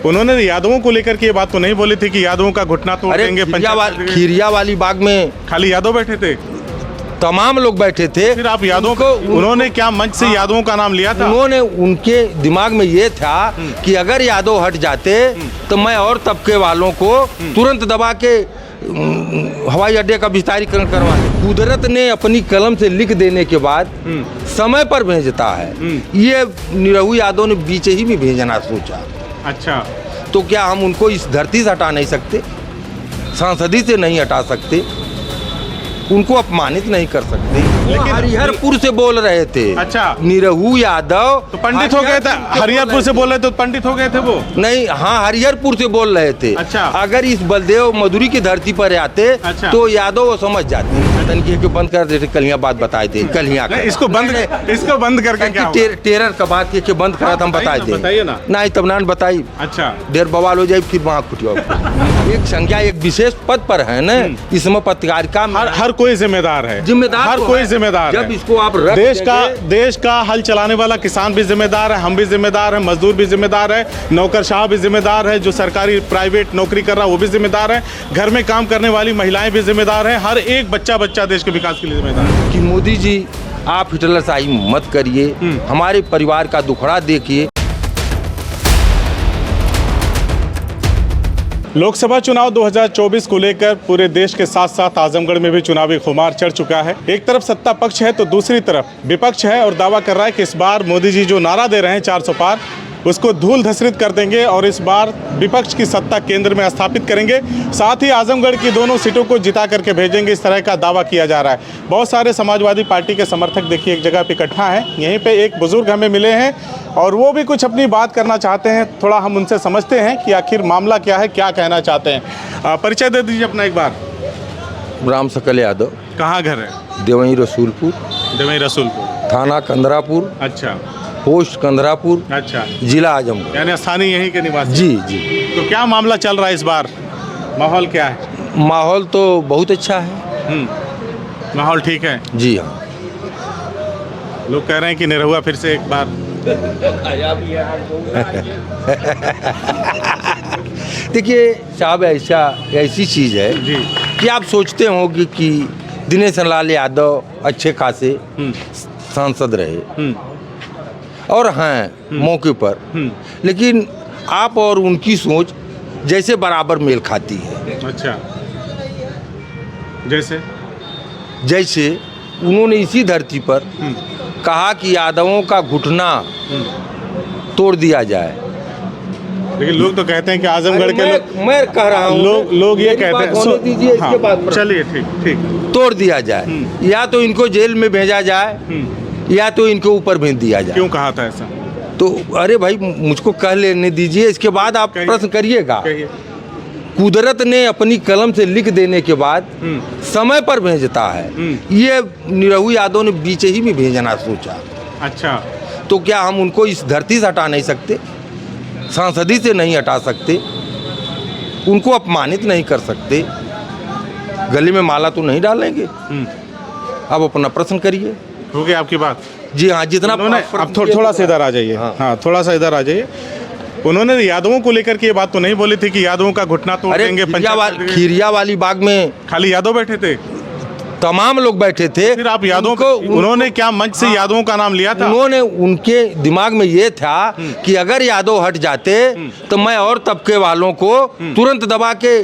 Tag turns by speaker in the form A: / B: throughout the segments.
A: उन्होंने यादवों को लेकर के ये बात तो नहीं बोली थी कि यादवों का घुटना तोड़ देंगे।
B: खीरिया वाली बाग में
A: खाली यादव बैठे थे,
B: तमाम लोग बैठे थे।
A: फिर आप यादवों को उन्होंने क्या मंच से यादवों का नाम लिया था?
B: उन्होंने, उनके दिमाग में ये था कि अगर यादव हट जाते तो मैं और तबके वालों को तुरंत दबा के हवाई अड्डे का विस्तारीकरण करवा दें। कुदरत ने अपनी कलम से लिख देने के बाद समय पर भेजता है। ये निरहु यादव ने बीच ही में भेजना सोचा।
A: अच्छा,
B: तो क्या हम उनको इस धरती से हटा नहीं सकते? सांसदी से नहीं हटा सकते? उनको अपमानित नहीं कर सकते? लेकिन हरिहरपुर से बोल रहे थे।
A: अच्छा,
B: निरहु यादव
A: तो पंडित हो गए थे। हरिहरपुर से बोल रहे तो पंडित हो गए थे वो?
B: नहीं, हाँ, हरिहरपुर से बोल रहे थे।
A: अच्छा,
B: अगर इस बलदेव मधुरी की धरती पर आते
A: अच्छा,
B: तो यादव वो समझ जाते। तनकी के बंद कर देते, कल बात बताए थे। कल
A: इसको बंद करके क्या
B: टेरर का बात के बंद करा हम बताए थे।
A: बताइए ना।
B: नहीं तब ना बताई।
A: अच्छा,
B: देर बवाल हो जाए फिर वहाँ खुटिया। एक संख्या एक विशेष पद पर है ना, इसमें पत्रकारिता
A: हर कोई जिम्मेदार है। हर कोई जिम्मेदार है।
B: जब इसको आप
A: देश का हल चलाने वाला किसान भी जिम्मेदार है, हम भी जिम्मेदार है, मजदूर भी जिम्मेदार है, नौकरशाह भी जिम्मेदार है, जो सरकारी प्राइवेट नौकरी कर रहा है वो भी जिम्मेदार है, घर में काम करने वाली महिलाएं भी जिम्मेदार है, हर एक बच्चा देश के विकास के लिए जिम्मेदार है।
B: कि मोदी जी आप हिटलरशाही मत करिए, हमारे परिवार का दुखड़ा देखिए।
A: लोकसभा चुनाव 2024 को लेकर पूरे देश के साथ साथ आजमगढ़ में भी चुनावी खुमार चढ़ चुका है। एक तरफ सत्ता पक्ष है तो दूसरी तरफ विपक्ष है और दावा कर रहा है कि इस बार मोदी जी जो नारा दे रहे हैं 400 पार, उसको धूल धसरित कर देंगे और इस बार विपक्ष की सत्ता केंद्र में स्थापित करेंगे। साथ ही आजमगढ़ की दोनों सीटों को जिता करके भेजेंगे, इस तरह का दावा किया जा रहा है। बहुत सारे समाजवादी पार्टी के समर्थक देखिए एक जगह पे इकट्ठा हैं। यहीं पे एक बुजुर्ग हमें मिले हैं और वो भी कुछ अपनी बात करना चाहते हैं। थोड़ा हम उनसे समझते हैं कि आखिर मामला क्या है, क्या कहना चाहते हैं। परिचय दे दीजिए अपना एक बार।
B: राम सकल यादव।
A: कहाँ घर है?
B: देवई रसूलपुर।
A: देवई रसूलपुर,
B: थाना कंदरापुर।
A: अच्छा,
B: पोस्ट कंदरापुर।
A: अच्छा,
B: जिला आजमगढ़।
A: यानी स्थानीय यहीं के निवासी?
B: जी जी।
A: तो क्या मामला चल रहा है इस बार? माहौल क्या है?
B: माहौल तो बहुत अच्छा है।
A: माहौल ठीक है? जी
B: हाँ।
A: लोग कह रहे हैं कि निरहुआ फिर से एक बार
B: देखिए साहब, ऐसी चीज़ है
A: जी
B: कि आप सोचते होंगे कि दिनेश लाल यादव अच्छे खासे सांसद रहे और हैं मौके पर, लेकिन आप और उनकी सोच जैसे बराबर मेल खाती है।
A: अच्छा, जैसे
B: उन्होंने इसी धरती पर कहा कि यादवों का घुटना तोड़ दिया जाए।
A: लेकिन लोग तो कहते हैं कि आजमगढ़ के
B: मैं कह रहा हूँ,
A: लोग ये कहते हैं,
B: दीजिए इसके बाद
A: चलिए ठीक
B: तोड़ दिया जाए, या तो इनको जेल में भेजा जाए या तो इनके ऊपर भेज दिया जाए।
A: क्यों कहा था ऐसा?
B: तो अरे भाई मुझको कह लेने दीजिए, इसके बाद आप प्रश्न करिएगा। कुदरत ने अपनी कलम से लिख देने के बाद समय पर भेजता है। ये निरहु यादव ने बीच ही में भेजना सोचा।
A: अच्छा,
B: तो क्या हम उनको इस धरती से हटा नहीं सकते? सांसदी से नहीं हटा सकते? उनको अपमानित नहीं कर सकते? गले में माला तो नहीं डालेंगे? अब अपना प्रश्न करिए।
A: हो गया आपकी बात?
B: जी हाँ, जितना
A: अब थोड़ा सा इधर आ जाइए। हाँ, थोड़ा सा इधर आ जाइए। उन्होंने यादवों को लेकर के ये बात तो नहीं बोली थी कि यादवों का घुटना तोड़ देंगे।
B: खीरिया वाली बाग में
A: खाली यादव बैठे थे,
B: तमाम लोग बैठे थे।
A: फिर आप यादवों को उन्होंने क्या मंच से यादवों का नाम लिया था?
B: उन्होंने, उनके दिमाग में ये था कि अगर यादव हट जाते तो मैं और तबके वालों को तुरंत दबा के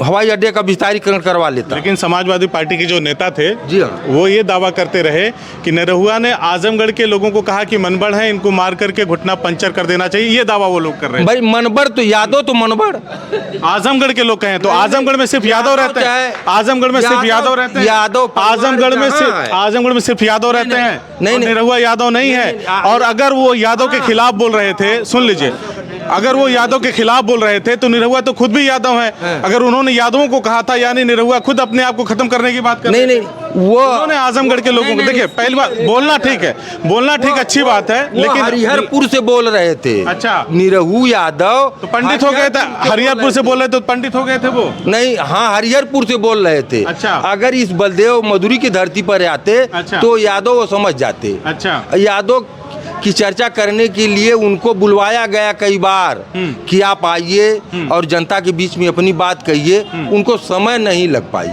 B: हवाई अड्डे का विस्तारीकरण करवा लेता।
A: लेकिन समाजवादी पार्टी के जो नेता थे,
B: जी हाँ, वो
A: ये दावा करते रहे कि निरहुआ ने आजमगढ़ के लोगों को कहा कि मनबड़ है, इनको मार करके घुटना पंचर कर देना चाहिए। ये दावा वो लोग कर रहे हैं।
B: भाई मनबड़ तो यादव तो मनबड़
A: आजमगढ़ के लोग कहें तो आजमगढ़ में सिर्फ यादव रहते हैं। आजमगढ़ में सिर्फ यादव रहते हैं। आजमगढ़ में सिर्फ यादव रहते हैं। नहीं, निरहुआ यादव नहीं है। और अगर वो यादव के खिलाफ बोल रहे थे, सुन लीजिए, अगर वो यादव के खिलाफ बोल रहे थे तो निरहुआ तो खुद भी यादव है। अगर उन्होंने यादवों को कहा था, यानी निरहुआ खुद अपने आप को खत्म करने की बात कर रहे थे। नहीं, वो उन्होंने आजमगढ़ के लोगों को, देखिए पहली बात बोलना ठीक है, बोलना ठीक अच्छी बात है, लेकिन
B: हरिहरपुर से बोल रहे थे।
A: अच्छा,
B: निरहु यादव
A: तो पंडित हो गए थे? हरिहरपुर से बोल रहे थे तो पंडित हो गए थे वो?
B: नहीं, हाँ, हरिहरपुर से बोल रहे थे।
A: अच्छा,
B: अगर इस बलदेव मधुरी की धरती पर आते तो यादव वो समझ जाते।
A: अच्छा,
B: यादव कि चर्चा करने के लिए उनको बुलवाया गया कई बार कि आप आइए और जनता के बीच में अपनी बात कहिए, उनको समय नहीं लग पाई।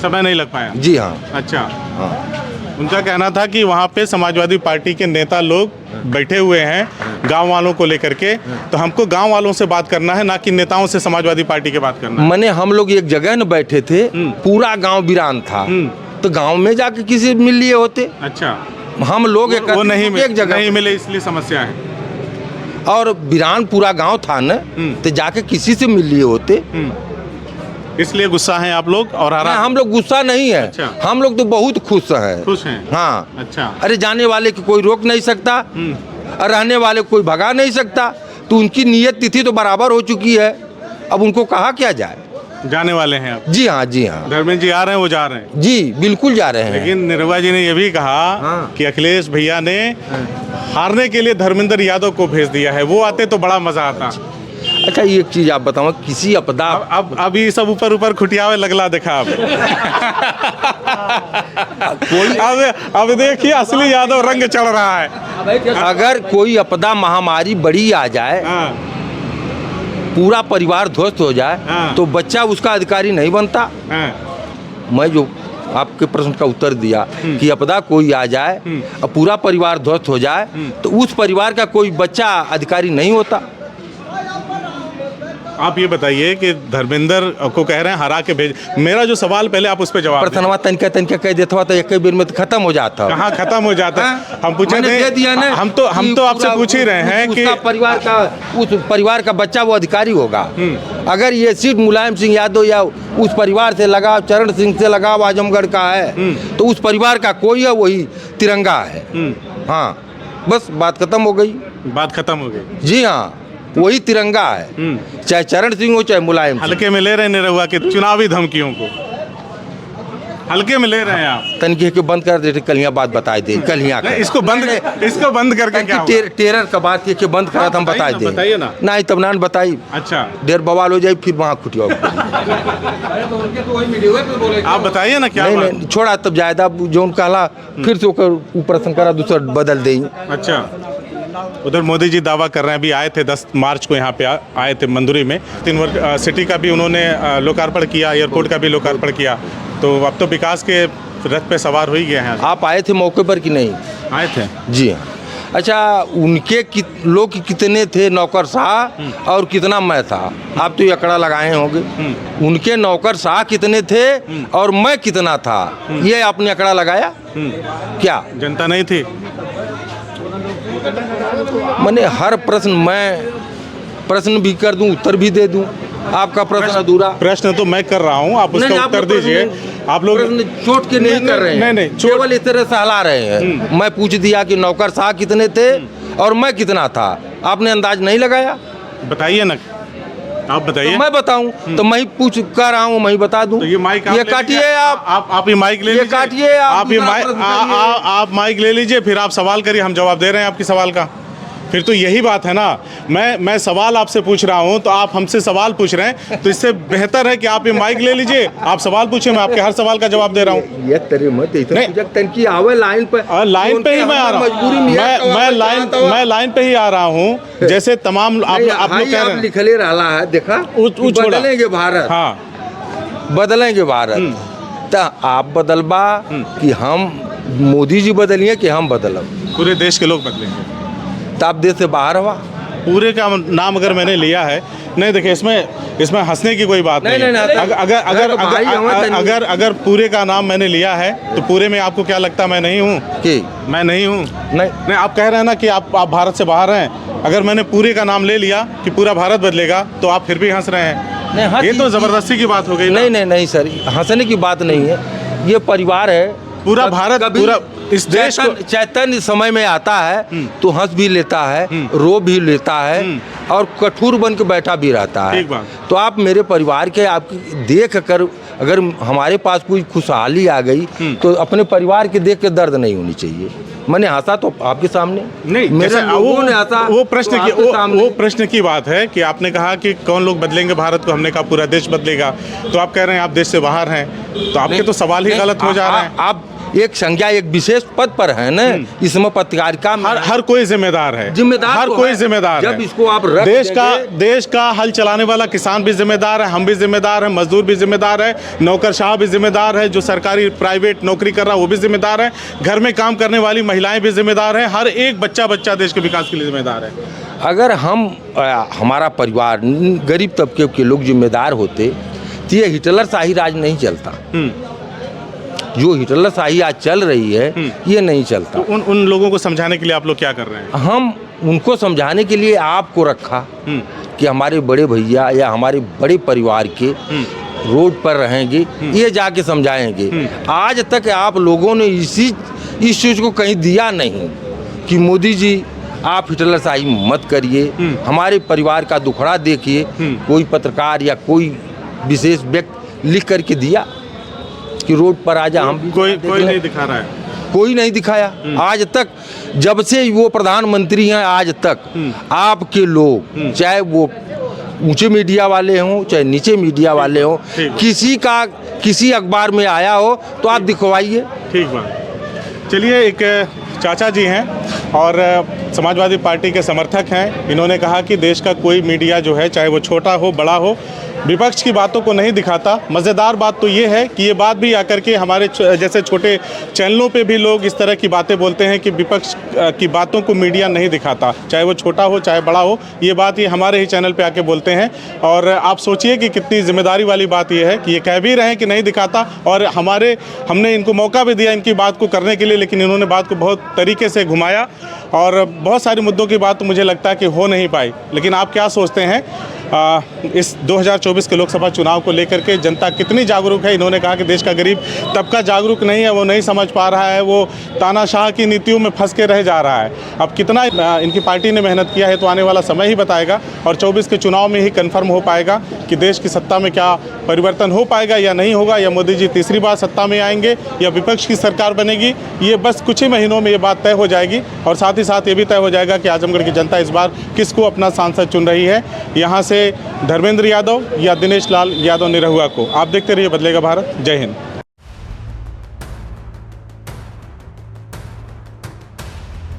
A: समय नहीं लग पाया।
B: जी हाँ।
A: अच्छा।
B: हाँ।
A: उनका कहना था कि वहाँ पे समाजवादी पार्टी के नेता लोग बैठे हुए हैं गांव वालों को लेकर के, तो हमको गांव वालों से बात करना है, ना कि नेताओं से समाजवादी पार्टी की बात करना है।
B: मैंने हम लोग एक जगह न बैठे थे, पूरा गांव वीरान था, तो गांव में जाके किसी से मिल लिए होते।
A: अच्छा।
B: हम लोग
A: वो नहीं
B: एक जगह
A: नहीं मिले, इसलिए समस्या है।
B: और वीरान पूरा गांव था न, तो जाके किसी से मिल लिए होते।
A: इसलिए गुस्सा है आप लोग? और
B: हम लोग गुस्सा नहीं है।
A: अच्छा।
B: हम लोग तो बहुत खुश हैं।
A: खुश हैं?
B: हाँ।
A: अच्छा।
B: अरे जाने वाले की कोई रोक नहीं सकता और रहने वाले को कोई भगा नहीं सकता, तो उनकी नियत तिथि तो बराबर हो चुकी है, अब उनको कहा क्या जाए।
A: जाने वाले हैं आप?
B: जी हाँ, जी हाँ।
A: धर्मेंद्र जी आ रहे हैं, वो जा रहे हैं?
B: जी बिल्कुल जा रहे हैं।
A: लेकिन निरहुआ जी ने यह भी कहा कि अखिलेश भैया ने हारने के लिए धर्मेंद्र यादव को भेज दिया है, वो आते तो बड़ा मजा आता।
B: अच्छा एक चीज आप बताओ, किसी आपदा
A: अब ये सब ऊपर ऊपर खुटियावे लगला देखा आप। अब देखिए असली यादव रंग चढ़ रहा है।
B: अगर कोई आपदा महामारी बड़ी आ जाए, पूरा परिवार ध्वस्त हो जाए, तो बच्चा उसका अधिकारी नहीं बनता। मैं जो आपके प्रश्न का उत्तर दिया कि आपदा कोई आ जाए और पूरा परिवार ध्वस्त हो जाए, तो उस परिवार का कोई बच्चा अधिकारी नहीं होता।
A: आप ये बताइए कि धर्मेंद्र को कह रहे हैं हरा के भेज, मेरा जो सवाल पहले आप उस पर जवाब
B: प्रथमा तनिका तनिका कह देता तो एक बेर में तो खत्म हो जाता।
A: कहाँ खत्म हो जाता? हम पूछे थे, हम तो आपसे पूछ ही रहे हैं कि
B: उस परिवार का बच्चा वो अधिकारी होगा। अगर ये सीट मुलायम सिंह यादव या उस परिवार से लगाव, चरण सिंह से लगाव आजमगढ़ का है, तो उस परिवार का कोई है वही तिरंगा है। हाँ, बस बात खत्म हो गई।
A: बात खत्म हो गई।
B: जी हाँ, वही तिरंगा है, चाहे चरण सिंह हो चाहे मुलायम।
A: हल्के में ले रहे हैं निरहुआ के चुनावी धमकियों को, हल्के में ले रहे हैं आप?
B: तनकी के बंद कर देते, कल बात बताए दे, कल
A: इसको बंद करके क्या
B: टेरर का बात के बंद करा हम बताए दे।
A: बताइए ना।
B: नहीं तब ना बताई।
A: अच्छा।
B: देर बवाल हो जाए, फिर वहाँ खुटिया।
A: आप बताइए ना क्या?
B: नहीं छोड़ा तब ज्यादा जो कहला, फिर से ऊपर शंकरा दूसरा बदल दे।
A: अच्छा। उधर मोदी जी दावा कर रहे हैं, अभी आए थे 10 मार्च को यहाँ पे आए थे मंदुरी में, 3 वर्ग सिटी का भी उन्होंने लोकार्पण किया, एयरपोर्ट का भी लोकार्पण किया, तो अब तो विकास के रथ पे सवार हो ही गए हैं। आप
B: आए थे मौके पर कि नहीं?
A: आए थे।
B: जी हाँ। अच्छा, उनके लोग कितने थे नौकरशाह और कितना मैं था, आप तो ये आंकड़ा लगाए होंगे। उनके नौकरशाह कितने थे और मैं कितना था, ये आपने आंकड़ा लगाया क्या?
A: जनता नहीं थी?
B: मैंने हर प्रश्न भी कर दूं, उत्तर भी दे दूं। आपका प्रश्न अधूरा।
A: प्रश्न तो मैं कर रहा हूं, आप उसका उत्तर दीजिए। आप लोग
B: चोट के नहीं कर रहे हैं।
A: नहीं,
B: केवल इस तरह से हला रहे हैं। मैं पूछ दिया कि नौकरशाह कितने थे और मैं कितना था, आपने अंदाज नहीं लगाया।
A: बताइए ना, आप बताइए।
B: तो मैं बताऊं तो मैं पूछ कर रहा हूं, मैं बता दूं।
A: तो ये माइक
B: ये काटिए
A: आप ये माइक ले लीजिए।
B: काटिए
A: आप माइक ले लीजिए, फिर आप सवाल करिए, हम जवाब दे रहे हैं आपके सवाल का। फिर तो यही बात है ना, मैं सवाल आपसे पूछ रहा हूं तो आप हमसे सवाल पूछ रहे हैं, तो इससे बेहतर है कि आप ये माइक ले लीजिए, आप सवाल पूछिए, मैं आपके हर सवाल का जवाब दे रहा हूं।
B: ये तेरे मत तनकी आवे लाइन पे
A: ही मैं आ रहा हूं, मैं लाइन पे ही आ रहा हूं, जैसे तमाम आप लोग कह रहे हैं।
B: लिखले रहा है, देखा बदलेंगे भारत। हाँ, बदलेंगे भारत, तो आप बदलबा कि हम मोदी जी बदलिए कि हम बदलब?
A: पूरे देश के लोग बदलेंगे।
B: तो आप देश से बाहर हुआ?
A: पूरे का नाम अगर मैंने लिया है, नहीं देखिए इसमें हंसने की कोई बात नहीं है। अगर पूरे का नाम मैंने लिया है तो पूरे में आपको क्या लगता है मैं नहीं हूँ? मैं नहीं हूँ। नहीं, आप कह रहे हैं ना कि आप भारत से बाहर हैं। अगर मैंने पूरे का नाम ले लिया कि पूरा भारत बदलेगा तो आप फिर भी हंस रहे हैं। ये तो जबरदस्ती की बात हो गई।
B: नहीं सर, हंसने की बात नहीं है, ये परिवार है।
A: पूरा भारत, पूरा इस देश को
B: चैतन्य समय में आता है तो हंस भी लेता है, रो भी लेता है और कठोर बन के बैठा भी रहता है। तो आप मेरे परिवार के आपकी देख कर अगर हमारे पास कोई खुशहाली आ गई तो अपने परिवार के देख के दर्द नहीं होनी चाहिए। मैंने हंसा तो आपके सामने
A: नहीं,
B: मेरे लोगों ने हंसा।
A: वो प्रश्न की बात है कि आपने कहा कि कौन लोग बदलेंगे भारत को, हमने कहा पूरा देश बदलेगा, तो आप कह रहे हैं आप देश से बाहर हैं, तो आपके तो सवाल ही गलत हो जा रहे हैं।
B: एक संज्ञा, एक विशेष पद पर है ना, इसमें पत्रकारिता में
A: हर कोई जिम्मेदार है,
B: जिम्मेदार
A: हर
B: तो
A: कोई
B: है।
A: जिम्मेदार
B: जब
A: है।
B: इसको आप रख
A: देश का हल चलाने वाला किसान भी जिम्मेदार है, हम भी जिम्मेदार है, मजदूर भी जिम्मेदार है, नौकरशाह भी जिम्मेदार है, जो सरकारी प्राइवेट नौकरी कर रहा है वो भी जिम्मेदार है, घर में काम करने वाली महिलाएं भी जिम्मेदार है, हर एक बच्चा देश के विकास के लिए जिम्मेदार है।
B: अगर हमारा परिवार गरीब तबके के लोग जिम्मेदार होते तो ये हिटलर शाही राज नहीं चलता। जो हिटलर शाही आज चल रही है ये नहीं चलता।
A: तो उन लोगों को समझाने के लिए आप लोग क्या कर रहे हैं?
B: हम उनको समझाने के लिए आपको रखा कि हमारे बड़े भैया या हमारे बड़े परिवार के रोड पर रहेंगे, ये जाके समझाएंगे। आज तक आप लोगों ने इस चीज़ को कहीं दिया नहीं कि मोदी जी आप हिटलर शाही मत करिए, हमारे परिवार का दुखड़ा देखिए। कोई पत्रकार या कोई विशेष व्यक्ति लिख करके दिया कि रोड पर आ जा, हम भी
A: कोई नहीं दिखा रहा है,
B: कोई नहीं दिखाया आज तक। जब से वो प्रधानमंत्री हैं आज तक आपके लोग, चाहे वो ऊंचे मीडिया वाले हों चाहे नीचे मीडिया वाले हों, किसी अखबार में आया हो तो आप दिखवाइए।
A: ठीक बात। चलिए, एक चाचा जी हैं और समाजवादी पार्टी के समर्थक हैं। इन्होंने कहा कि देश का कोई मीडिया जो है, चाहे वो छोटा हो बड़ा हो, विपक्ष की बातों को नहीं दिखाता। मज़ेदार बात तो ये है कि ये बात भी आकर के हमारे जैसे छोटे चैनलों पे भी लोग इस तरह की बातें बोलते हैं कि विपक्ष की बातों को मीडिया नहीं दिखाता, चाहे वो छोटा हो चाहे बड़ा हो। ये बात ये हमारे ही चैनल पे आके बोलते हैं और आप सोचिए कि कितनी जिम्मेदारी वाली बात ये है कि ये कह भी रहे हैं कि नहीं दिखाता और हमने इनको मौका भी दिया इनकी बात को करने के लिए, लेकिन इन्होंने बात को बहुत तरीके से घुमाया और बहुत सारे मुद्दों की बात तो मुझे लगता है कि हो नहीं पाई। लेकिन आप क्या सोचते हैं इस 2024 के लोकसभा चुनाव को लेकर के जनता कितनी जागरूक है? इन्होंने कहा कि देश का गरीब तबका जागरूक नहीं है, वो नहीं समझ पा रहा है, वो तानाशाह की नीतियों में फंस के रह जा रहा है। अब कितना इनकी पार्टी ने मेहनत किया है तो आने वाला समय ही बताएगा और 24 के चुनाव में ही कन्फर्म हो पाएगा कि देश की सत्ता में क्या परिवर्तन हो पाएगा या नहीं होगा, या मोदी जी तीसरी बार सत्ता में आएंगे या विपक्ष की सरकार बनेगी। ये बस कुछ ही महीनों में ये बात तय हो जाएगी और साथ ही साथ ये भी तय हो जाएगा कि आजमगढ़ की जनता इस बार किसको अपना सांसद चुन रही है, यहाँ से धर्मेंद्र यादव या दिनेश लाल यादव निरहुआ को। आप देखते रहिए बदलेगा भारत। जय हिंद।